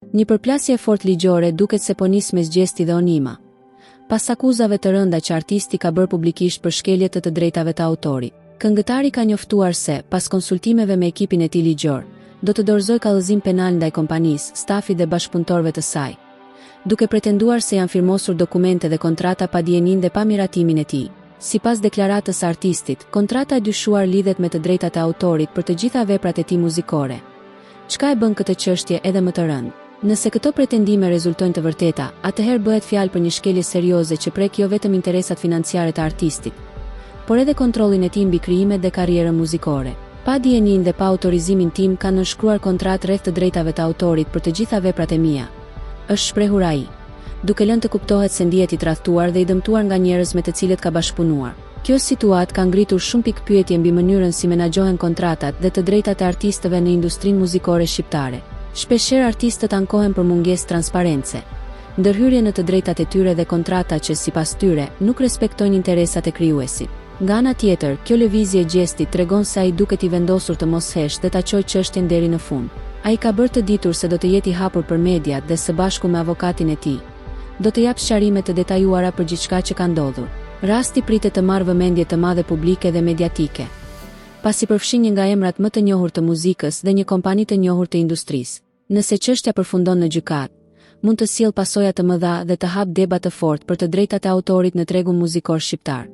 Një përplasje fort ligjore duket se po nis mes Gjesti dhe Onima, pas akuzave të rënda që artisti ka bërë publikisht për shkelje të drejtave të autorit. Këngëtari ka njoftuar se, pas konsultimeve me ekipin e tij ligjor, do të dorëzoj kallëzim penal ndaj kompanisë, stafit dhe bashkëpunëtorëve të saj, duke pretenduar se janë firmosur dokumente dhe kontrata pa dijenin dhe pa miratimin e tij. Sipas deklaratës së artistit, kontrata e dyshuar lidhet me të drejtat e autorit për të gjitha veprat e tij muzikore. Çka e bën këtë çështje edhe më të rëndë? Nëse këto pretendime rezultojnë të vërteta, atëherë bëhet fjalë për një shkelje serioze që prek jo vetëm interesat financiare të artistit, por edhe kontrollin e tij mbi krijimet dhe karrierën muzikore. Pa dijenin dhe pa autorizimin tim kanë nënshkruar kontratë rreth të drejtave të autorit për të gjitha veprat e mia, është shprehur ai, duke lënë të kuptohet se ndihet i tradhtuar dhe i dëmtuar nga njerëz me të cilët ka bashkëpunuar. Kjo situatë ka ngritur shumë pikë pyetje mbi mënyrën si menaxhohen kontratat dhe të drejtat e artistëve në industrinë muzikore shqiptare. Shpeshherë artistët ankohen për mungesë transparence, ndërhyrje në të drejtat e tyre dhe kontrata që sipas tyre nuk respektojnë interesat e krijuesit. Nga ana tjetër, kjo lëvizje e Gjestit tregon se ai duket i vendosur të mos hesh dhe ta çojë çështjen deri në fund. Ai ka bërë të ditur se do të jetë i hapur për mediat dhe së bashku me avokatin e tij do të jap sqarime të detajuara për gjithçka që ka ndodhur. Rasti pritet të marrë vëmendje të madhe publike dhe mediatike, pasi përfshin një nga emrat më të njohur të muzikës dhe një kompani të njohur të industrisë. Nëse çështja përfundon në gjykatë, mund të sjellë pasoja të mëdha dhe të hap debat të fortë për të drejtat e autorit në tregun muzikor shqiptar.